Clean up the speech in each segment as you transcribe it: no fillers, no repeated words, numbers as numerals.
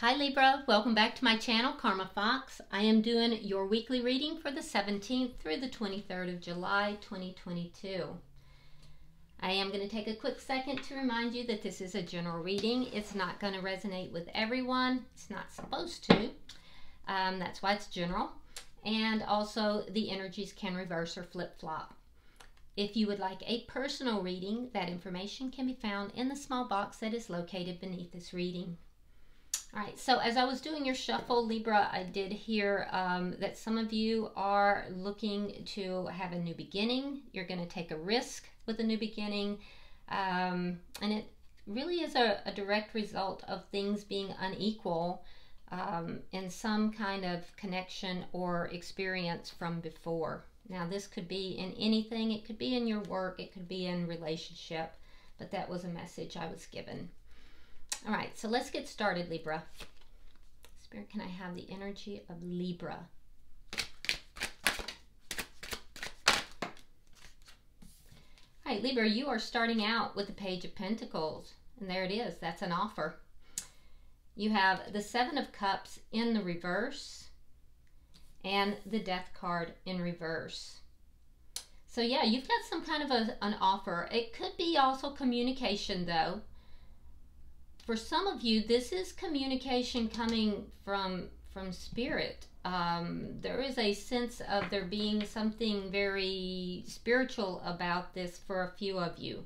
Hi Libra, welcome back to my channel, Karma Fox. I am doing your weekly reading for the 17th through the 23rd of July, 2022. I am going to take a quick second to remind you that this is a general reading. It's not going to resonate with everyone. It's not supposed to. That's why it's general. And also the energies can reverse or flip-flop. If you would like a personal reading, that information can be found in the small box that is located beneath this reading. All right, so as I was doing your shuffle, Libra, I did hear that some of you are looking to have a new beginning. You're going to take a risk with a new beginning, and it really is a direct result of things being unequal in some kind of connection or experience from before. Now, this could be in anything. It could be in your work. It could be in relationship, but that was a message I was given. All right, so let's get started, Libra. Spirit, can I have the energy of Libra? All right, Libra, you are starting out with the Page of Pentacles, and there it is. That's an offer. You have the Seven of Cups in the reverse and the Death card in reverse. So yeah, you've got some kind of an offer. It could be also communication, though. For some of you, this is communication coming from spirit. There is a sense of there being something very spiritual about this for a few of you.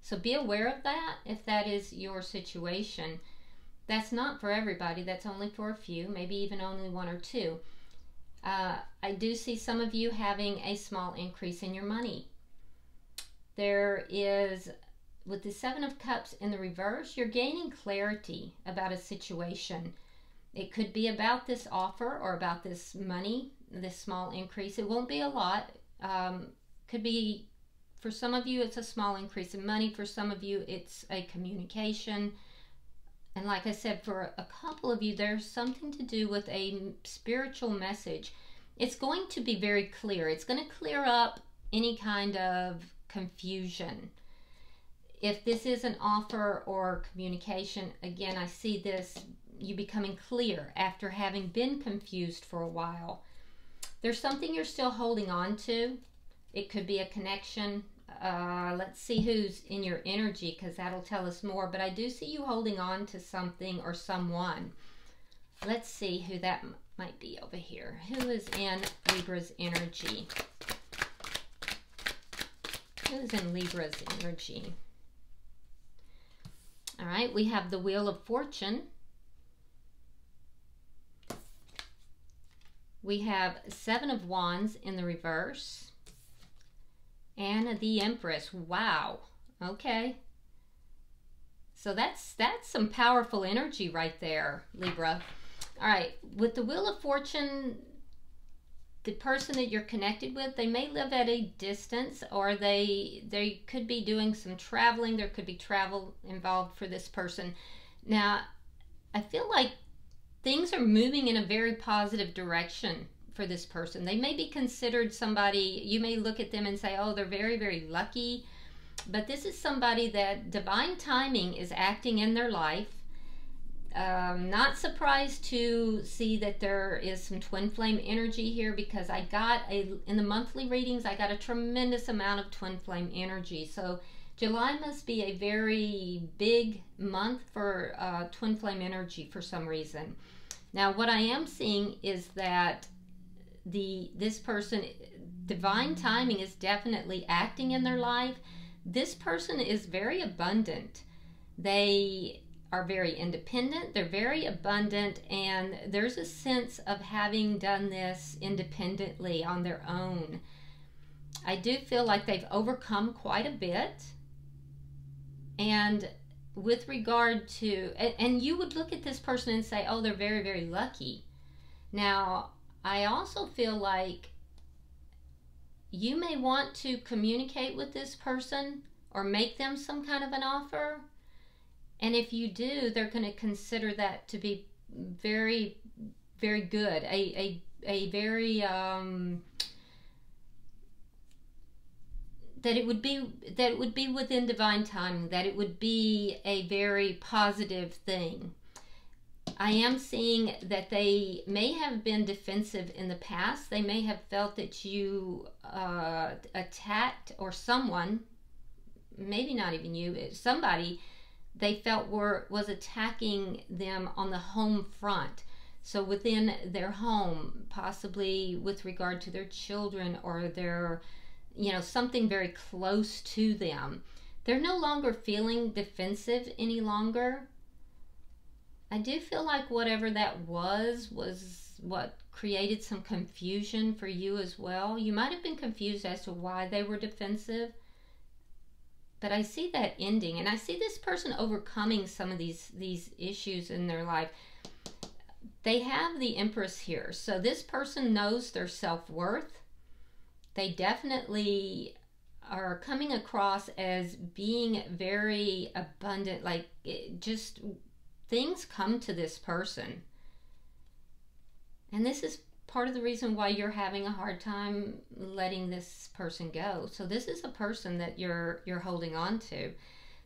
So be aware of that if that is your situation. That's not for everybody. That's only for a few, maybe even only one or two. I do see some of you having a small increase in your money. There is... With the Seven of Cups in the reverse, you're gaining clarity about a situation. It could be about this offer or about this money, this small increase. It won't be a lot. Could be, for some of you, it's a small increase in money. For some of you, it's a communication. And like I said, for a couple of you, there's something to do with a spiritual message. It's going to be very clear. It's going to clear up any kind of confusion. If this is an offer or communication, again, I see this, you becoming clear after having been confused for a while. There's something you're still holding on to. It could be a connection. Let's see who's in your energy, because that'll tell us more. But I do see you holding on to something or someone. Let's see who that might be over here. Who is in Libra's energy? Who's in Libra's energy? All right, we have the Wheel of Fortune. We have Seven of Wands in the reverse. And the Empress. Wow. Okay. So that's some powerful energy right there, Libra. All right, with the Wheel of Fortune, the person that you're connected with, they may live at a distance, or they could be doing some traveling. There could be travel involved for this person. Now, I feel like things are moving in a very positive direction for this person. They may be considered somebody, you may look at them and say, oh, they're very, very lucky. But this is somebody that divine timing is acting in their life. Not surprised to see that there is some twin flame energy here, because I got in the monthly readings, I got a tremendous amount of twin flame energy. So July must be a very big month for twin flame energy for some reason. Now, what I am seeing is that this person, divine timing is definitely acting in their life. This person is very abundant. They are very independent, they're very abundant, and there's a sense of having done this independently on their own. I do feel like they've overcome quite a bit. And with regard to, and you would look at this person and say, oh, they're very, very lucky. Now, I also feel like you may want to communicate with this person or make them some kind of an offer. And if you do, they're going to consider that to be very, very good. A very, that it would be within divine timing, that it would be a very positive thing. I am seeing that they may have been defensive in the past. They may have felt that you attacked, or someone, maybe not even you, somebody they felt was attacking them on the home front. So within their home, possibly with regard to their children or their, something very close to them. They're no longer feeling defensive any longer. I do feel like whatever that was what created some confusion for you as well. You might have been confused as to why they were defensive, but I see that ending, and I see this person overcoming some of these issues in their life. They have the Empress here, so this person knows their self-worth. They definitely are coming across as being very abundant, like just things come to this person. And this is part of the reason why you're having a hard time letting this person go. So this is a person that you're holding on to.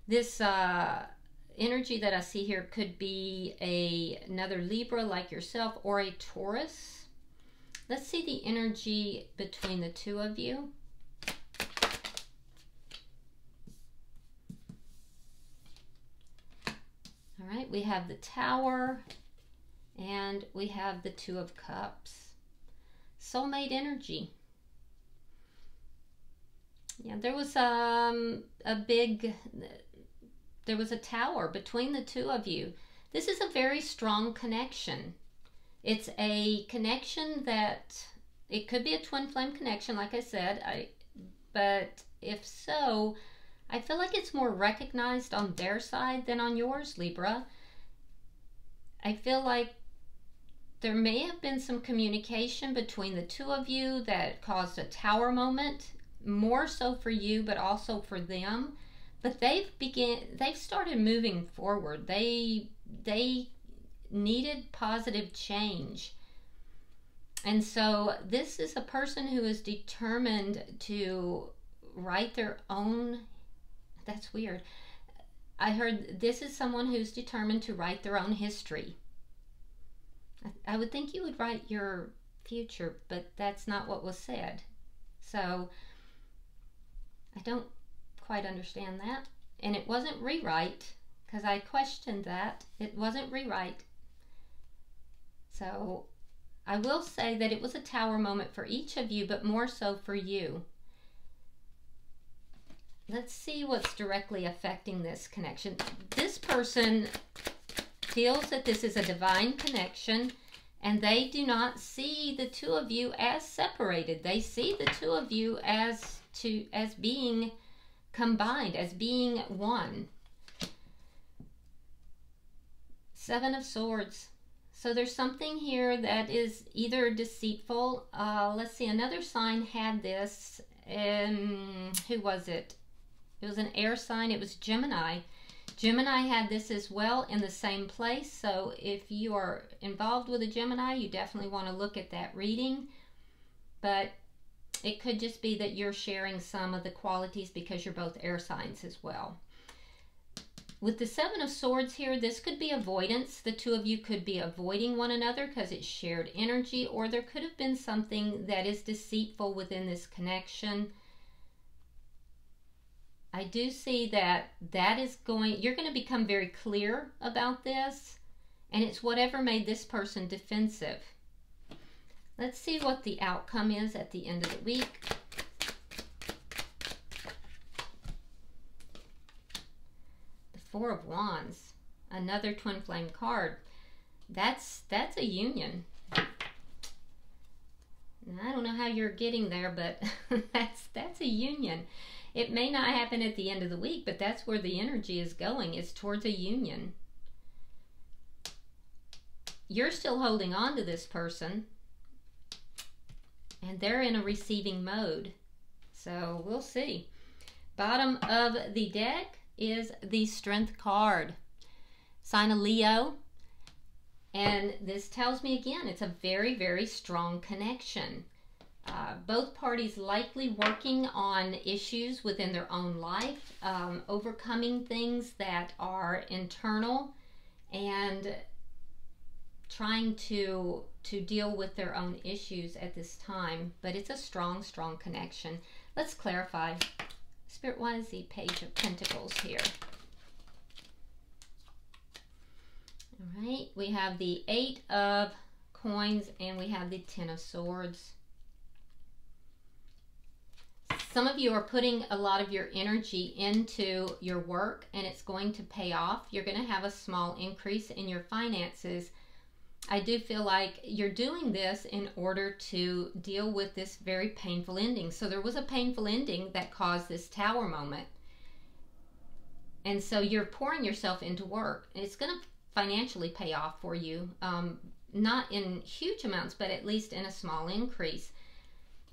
This energy that I see here could be another Libra like yourself, or a Taurus. Let's see the energy between the two of you. All right, we have the Tower and we have the Two of Cups. Soulmate energy. Yeah, there was there was a tower between the two of you. This is a very strong connection. It's a connection that, it could be a twin flame connection, like I said, but if so, I feel like it's more recognized on their side than on yours, Libra. I feel like there may have been some communication between the two of you that caused a tower moment, more so for you, but also for them. But they've started moving forward. They needed positive change. And so this is a person who is determined to write their own, that's weird. I heard this is someone who's determined to write their own history. I would think you would write your future, but that's not what was said. So I don't quite understand that. And it wasn't rewrite, because I questioned that. It wasn't rewrite. So I will say that it was a tower moment for each of you, but more so for you. Let's see what's directly affecting this connection. This person feels that this is a divine connection, and they do not see the two of you as separated. They see the two of you as being combined, as being one. Seven of Swords. So there's something here that is either deceitful. Let's see, another sign had this. Who was it? It was an air sign. It was Gemini. Gemini had this as well in the same place. So if you are involved with a Gemini, you definitely want to look at that reading. But it could just be that you're sharing some of the qualities because you're both air signs as well. With the Seven of Swords here, this could be avoidance. The two of you could be avoiding one another because it's shared energy, or there could have been something that is deceitful within this connection. I do see that you're going to become very clear about this, and it's whatever made this person defensive. Let's see what the outcome is at the end of the week. The Four of Wands, another twin flame card. That's a union. I don't know how you're getting there, but that's a union. It may not happen at the end of the week, but that's where the energy is going. It's towards a union. You're still holding on to this person, and they're in a receiving mode. So we'll see. Bottom of the deck is the Strength card. Sign of Leo. And this tells me again, it's a very, very strong connection. Both parties likely working on issues within their own life, overcoming things that are internal, and trying to deal with their own issues at this time, but it's a strong connection. Let's clarify. Spirit, what is the Page of Pentacles here? All right, we have the 8 of Coins and we have the 10 of Swords. Some of you are putting a lot of your energy into your work and it's going to pay off. You're going to have a small increase in your finances. I do feel like you're doing this in order to deal with this very painful ending. So there was a painful ending that caused this Tower moment. And so you're pouring yourself into work. It's going to financially pay off for you. Not in huge amounts, but at least in a small increase.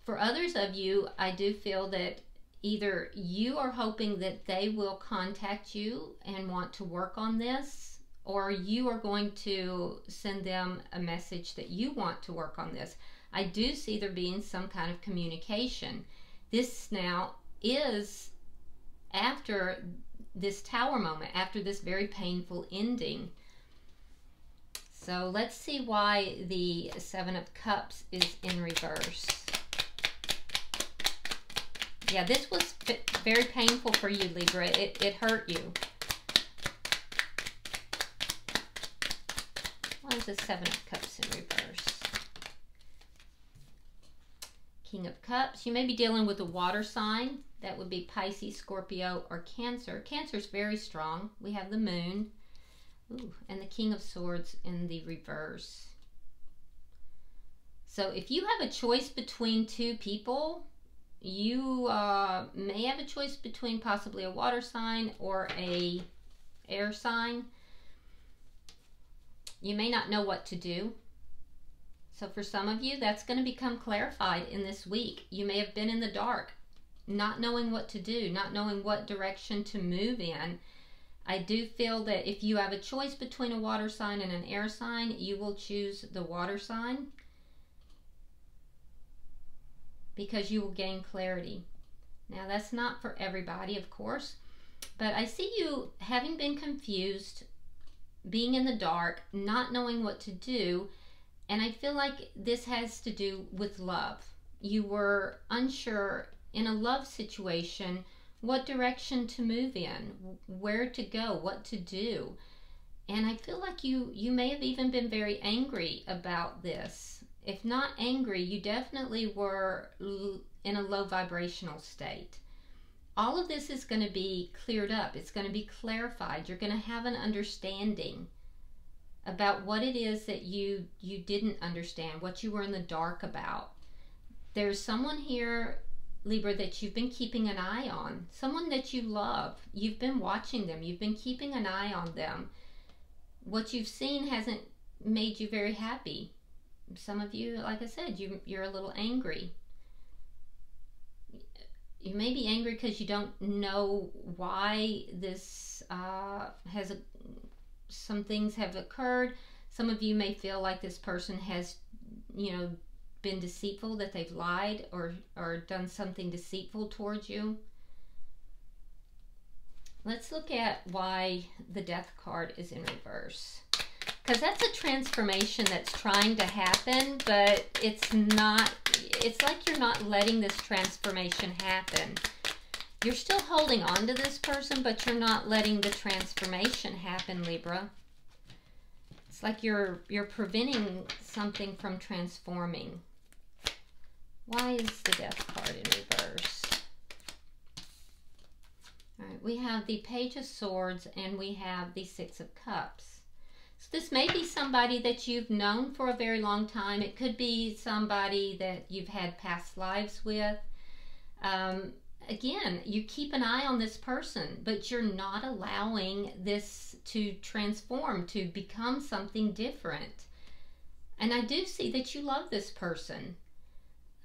For others of you, I do feel that either you are hoping that they will contact you and want to work on this, or you are going to send them a message that you want to work on this. I do see there being some kind of communication. This now is after this Tower moment, after this very painful ending. So let's see why the 7 of Cups is in reverse. Yeah, this was very painful for you, Libra. It hurt you. Why is the 7 of Cups in reverse? King of Cups. You may be dealing with a water sign. That would be Pisces, Scorpio, or Cancer. Cancer is very strong. We have the Moon. Ooh, and the King of Swords in the reverse. So if you have a choice between two people, you may have a choice between possibly a water sign or a air sign. You may not know what to do. So for some of you, that's going to become clarified in this week. You may have been in the dark, not knowing what to do, not knowing what direction to move in. I do feel that if you have a choice between a water sign and an air sign, you will choose the water sign, because you will gain clarity. Now, that's not for everybody, of course, but I see you having been confused, being in the dark, not knowing what to do, and I feel like this has to do with love. You were unsure in a love situation what direction to move in, where to go, what to do, and I feel like you may have even been very angry about this. If not angry, you definitely were in a low vibrational state. All of this is going to be cleared up. It's going to be clarified. You're going to have an understanding about what it is that you didn't understand, what you were in the dark about. There's someone here, Libra, that you've been keeping an eye on. Someone that you love. You've been watching them. You've been keeping an eye on them. What you've seen hasn't made you very happy. Some of you, like I said, you're a little angry. You may be angry because you don't know why this some things have occurred. Some of you may feel like this person has, been deceitful, that they've lied or done something deceitful towards you. Let's look at why the Death card is in reverse. Because that's a transformation that's trying to happen, but it's not, it's like you're not letting this transformation happen. You're still holding on to this person, but you're not letting the transformation happen, Libra. It's like you're preventing something from transforming. Why is the Death card in reverse? All right, we have the Page of Swords and we have the 6 of Cups. So this may be somebody that you've known for a very long time. It could be somebody that you've had past lives with. Again, you keep an eye on this person, but you're not allowing this to transform, to become something different. And I do see that you love this person.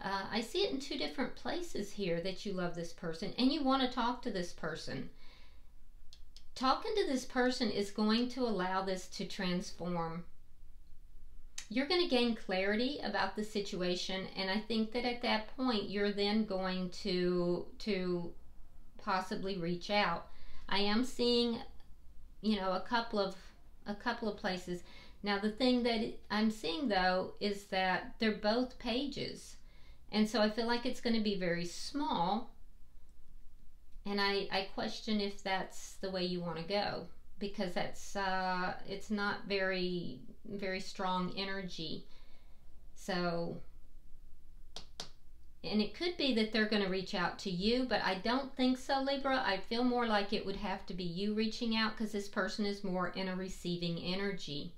I see it in two different places here, that you love this person and you want to talk to this person. Talking to this person is going to allow this to transform. You're going to gain clarity about the situation, and I think that at that point you're then going to possibly reach out. I am seeing, a couple of places. Now, the thing that I'm seeing, though, is that they're both pages. And so I feel like it's going to be very small. And I question if that's the way you want to go. Because that's it's not very, very strong energy. So, and it could be that they're going to reach out to you, but I don't think so, Libra. I feel more like it would have to be you reaching out, because this person is more in a receiving energy.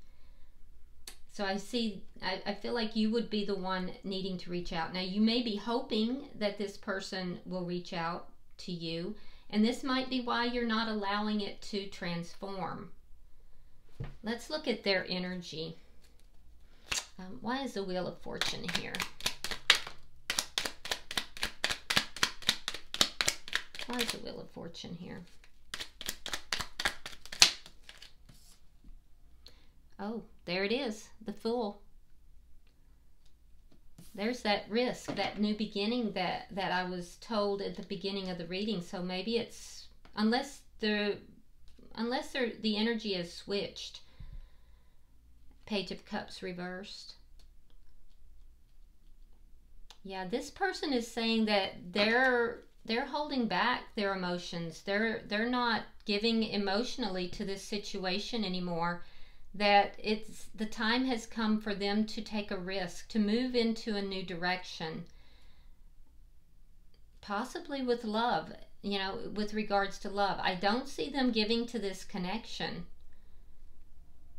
So I feel like you would be the one needing to reach out. Now, you may be hoping that this person will reach out to you, and this might be why you're not allowing it to transform. Let's look at their energy. Why is the Wheel of Fortune here? Why is the Wheel of Fortune here? Oh, there it is, the Fool. There's that risk, that new beginning that I was told at the beginning of the reading. So maybe it's, unless the energy is switched. Page of Cups reversed. Yeah, this person is saying that they're holding back their emotions. They're not giving emotionally to this situation anymore. That the time has come for them to take a risk, to move into a new direction, possibly with love, you know, with regards to love. I don't see them giving to this connection.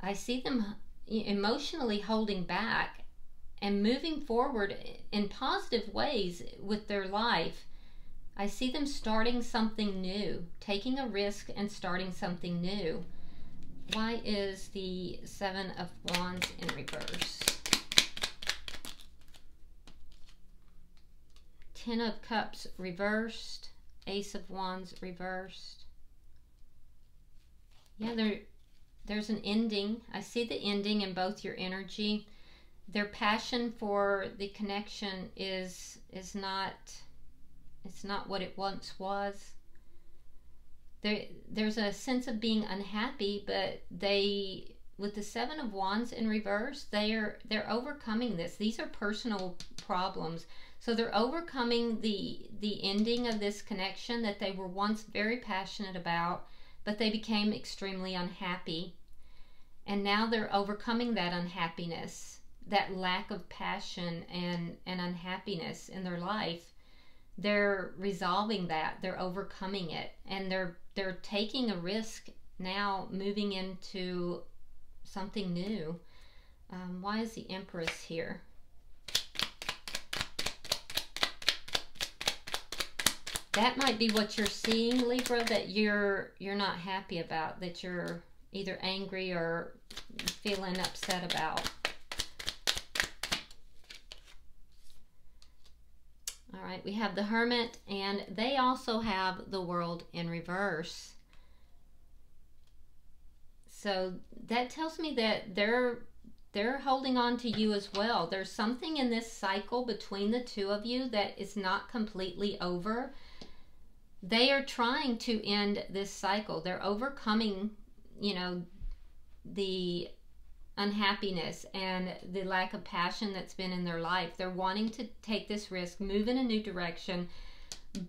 I see them emotionally holding back and moving forward in positive ways with their life. I see them starting something new, taking a risk and starting something new. Why is the Seven of Wands in reverse? Ten of Cups reversed. Ace of Wands reversed. Yeah, there's an ending. I see the ending in both your energy. Their passion for the connection is not, it's not what it once was. There's a sense of being unhappy, but with the Seven of Wands in reverse, they're overcoming this. These are personal problems. So they're overcoming the ending of this connection that they were once very passionate about, but they became extremely unhappy. And now they're overcoming that unhappiness, that lack of passion and unhappiness in their life. They're resolving that. They're overcoming it. And they're taking a risk now, moving into something new. Why is the Empress here? That might be what you're seeing, Libra, that you're not happy about, that you're either angry or feeling upset about. All right, we have the Hermit, and they also have the World in reverse. So that tells me that they're holding on to you as well. There's something in this cycle between the two of you that is not completely over. They are trying to end this cycle. They're overcoming, you know, the unhappiness and the lack of passion that's been in their life. They're wanting to take this risk, move in a new direction,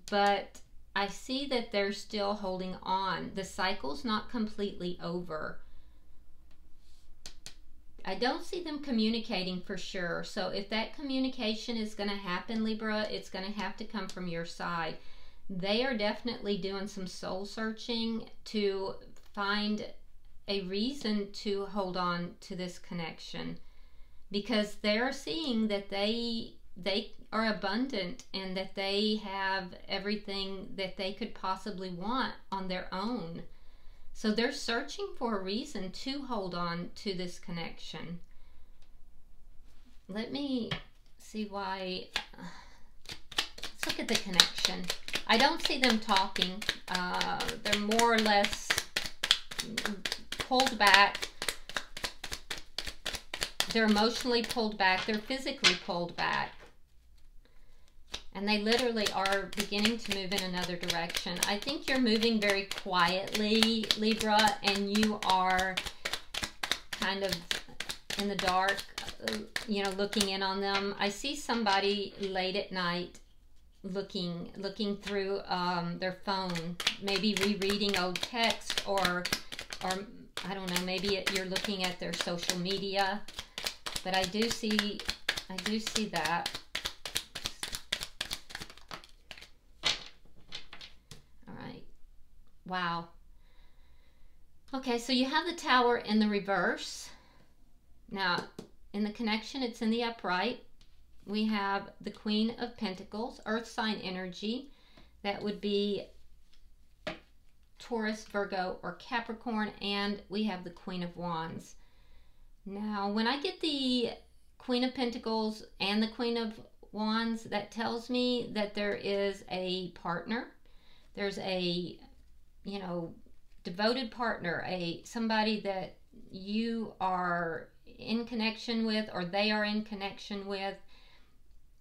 but I see that they're still holding on. The cycle's not completely over. I don't see them communicating for sure. So if that communication is going to happen, Libra, it's going to have to come from your side. They are definitely doing some soul searching to find a reason to hold on to this connection, because they're seeing that they are abundant and that they have everything that they could possibly want on their own. So they're searching for a reason to hold on to this connection. Let me see why. Let's look at the connection. I don't see them talking. They're more or less pulled back. They're emotionally pulled back. They're physically pulled back. And they literally are beginning to move in another direction. I think you're moving very quietly, Libra, and you are kind of in the dark, you know, looking in on them. I see somebody late at night looking through their phone, maybe rereading old text, or I don't know, maybe you're looking at their social media. But I do see that. All right. Wow. Okay, so you have the Tower in the reverse. Now, in the connection, it's in the upright. We have the Queen of Pentacles, Earth sign energy. That would be Taurus, Virgo, or Capricorn. And we have the Queen of Wands. Now, when I get the Queen of Pentacles and the Queen of Wands, that tells me that there is a partner. There's a, you know, devoted partner, somebody that you are in connection with, or they are in connection with,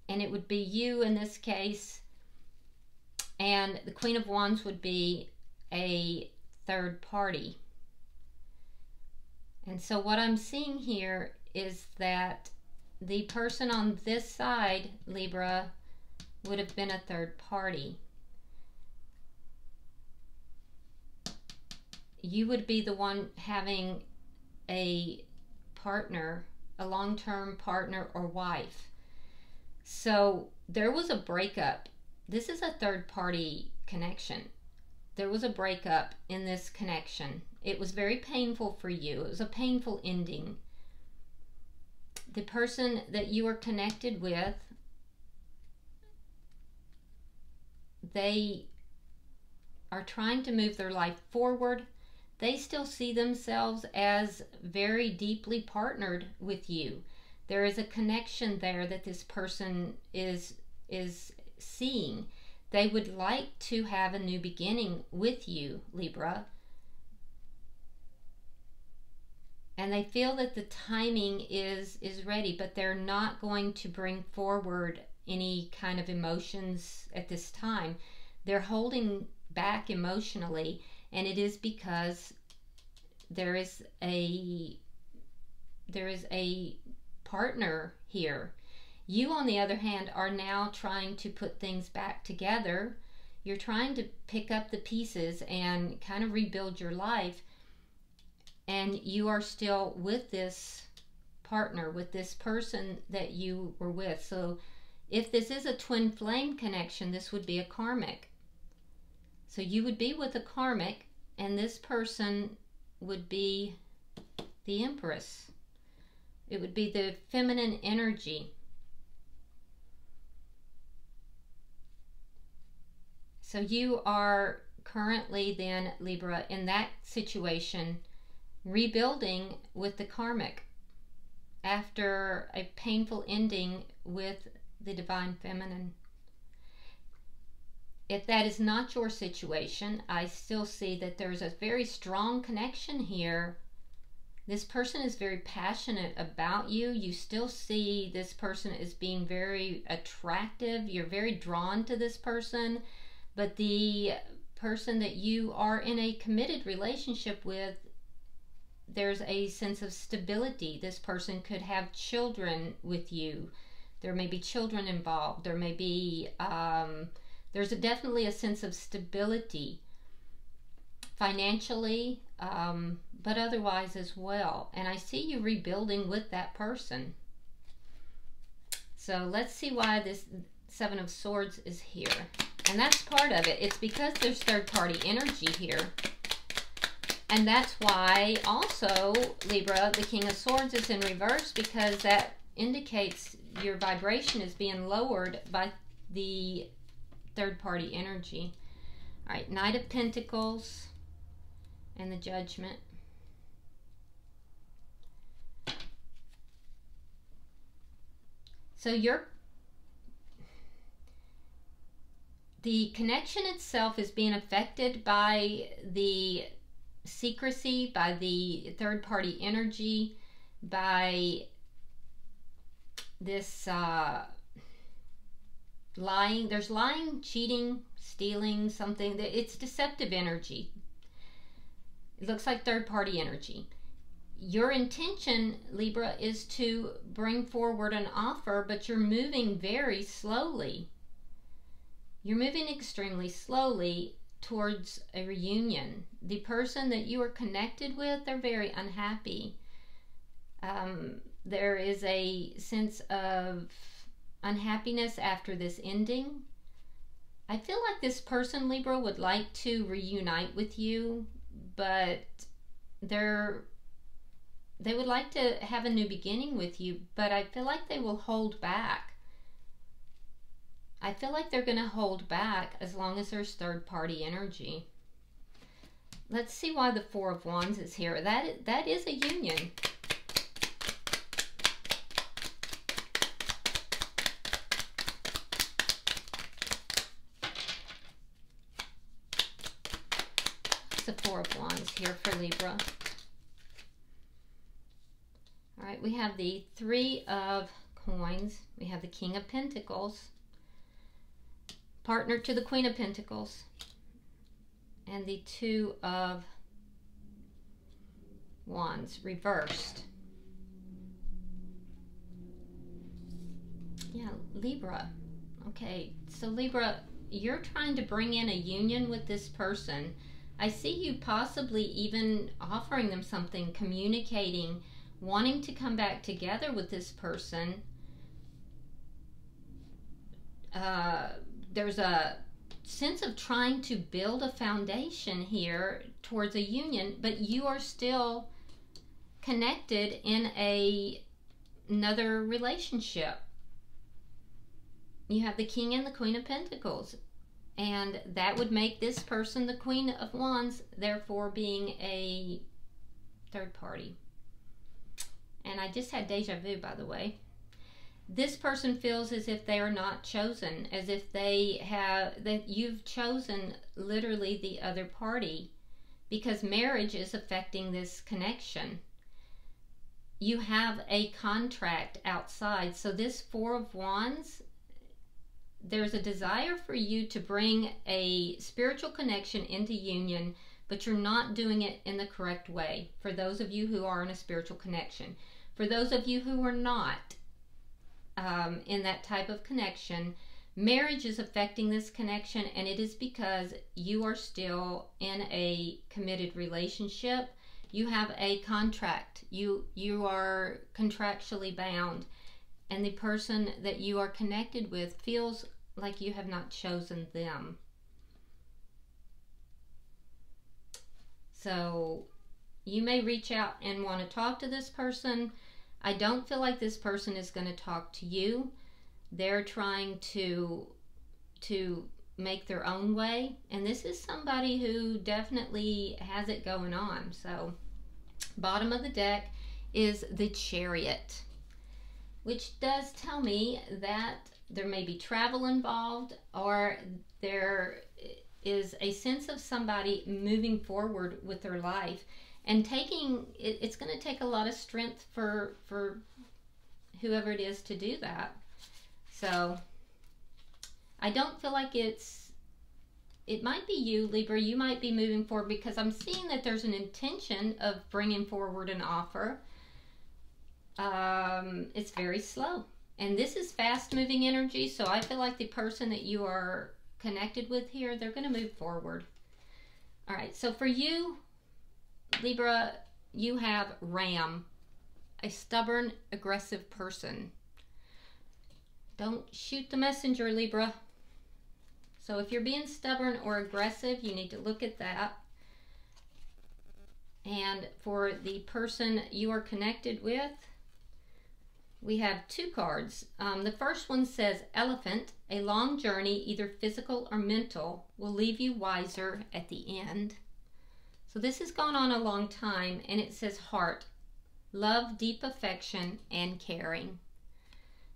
and it would be you in this case. And the Queen of Wands would be a third party. And so what I'm seeing here is that the person on this side, Libra, would have been a third party. You would be the one having a partner, a long-term partner or wife. So there was a breakup. This is a third party connection. There was a breakup in this connection. It was very painful for you. It was a painful ending. The person that you are connected with, they are trying to move their life forward. They still see themselves as very deeply partnered with you. There is a connection there that this person is seeing. They would like to have a new beginning with you, Libra. And they feel that the timing is ready, but they're not going to bring forward any kind of emotions at this time. They're holding back emotionally, and it is because there is a partner here. You, on the other hand, are now trying to put things back together. You're trying to pick up the pieces and kind of rebuild your life. And you are still with this partner, with this person that you were with. So if this is a twin flame connection, this would be a karmic. So you would be with a karmic, and this person would be the Empress. It would be the feminine energy. So you are currently then, Libra, in that situation, rebuilding with the karmic after a painful ending with the divine feminine. If that is not your situation, I still see that there's a very strong connection here. This person is very passionate about you. You still see this person as being very attractive. You're very drawn to this person, but the person that you are in a committed relationship with, there's a sense of stability. This person could have children with you. There may be children involved. There may be, there's definitely a sense of stability financially, but otherwise as well. And I see you rebuilding with that person. So let's see why this Seven of Swords is here. And that's part of it. It's because there's third-party energy here. And that's why also, Libra, the King of Swords is in reverse, because that indicates your vibration is being lowered by the third-party energy. All right, Knight of Pentacles and the Judgment. So the connection itself is being affected by the secrecy, by the third-party energy, by this lying. There's lying, cheating, stealing, something. It's deceptive energy. It looks like third-party energy. your intention, Libra, is to bring forward an offer, but you're moving very slowly. You're moving extremely slowly towards a reunion. The person that you are connected with, they're very unhappy. There is a sense of unhappiness after this ending. I feel like this person, Libra, would like to reunite with you, but they would like to have a new beginning with you, but I feel like they will hold back. I feel like they're going to hold back as long as there's third-party energy. Let's see why the Four of Wands is here. That is a union. The Four of Wands here for Libra. All right, we have the Three of Coins. We have the King of Pentacles, partner to the Queen of Pentacles, and the Two of Wands reversed. Yeah, Libra. Okay, so Libra, you're trying to bring in a union with this person. I see you possibly even offering them something, communicating, wanting to come back together with this person. There's a sense of trying to build a foundation here towards a union, but you are still connected in another relationship. You have the King and the Queen of Pentacles. And that would make this person the Queen of Wands, therefore being a third party. And I just had deja vu, by the way. This person feels as if they are not chosen, as if that you've chosen literally the other party, because marriage is affecting this connection. You have a contract outside. So this Four of Wands, there's a desire for you to bring a spiritual connection into union, but you're not doing it in the correct way. For those of you who are in a spiritual connection. For those of you who are not in that type of connection, marriage is affecting this connection, and it is because you are still in a committed relationship. You have a contract. You are contractually bound. And the person that you are connected with feels like you have not chosen them. So you may reach out and want to talk to this person. I don't feel like this person is going to talk to you. They're trying to make their own way. And this is somebody who definitely has it going on. So bottom of the deck is the Chariot, which does tell me that there may be travel involved, or there is a sense of somebody moving forward with their life and it's going to take a lot of strength for whoever it is to do that. So I don't feel like it might be you, Libra. You might be moving forward, because I'm seeing that there's an intention of bringing forward an offer. It's very slow, and this is fast moving energy, so I feel like the person that you are connected with here, they're going to move forward. All right, so for you, Libra, you have Ram, a stubborn, aggressive person. Don't shoot the messenger, Libra. So if you're being stubborn or aggressive, you need to look at that. And for the person you are connected with, we have two cards. The first one says Elephant. A long journey, either physical or mental, will leave you wiser at the end. So this has gone on a long time, and it says Heart. Love, deep affection, and caring.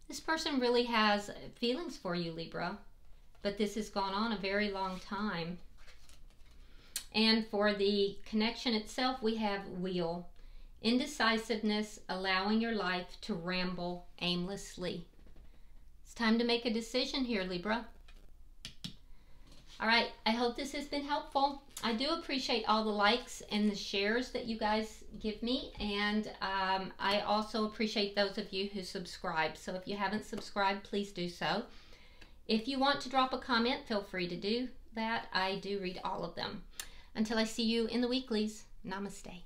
This person really has feelings for you, Libra, but this has gone on a very long time. And for the connection itself, we have Wheel. Indecisiveness, allowing your life to ramble aimlessly. It's time to make a decision here, Libra. All right, I hope this has been helpful. I do appreciate all the likes and the shares that you guys give me, and I also appreciate those of you who subscribe. So if you haven't subscribed, please do so. If you want to drop a comment, feel free to do that. I do read all of them. Until I see you in the weeklies, namaste.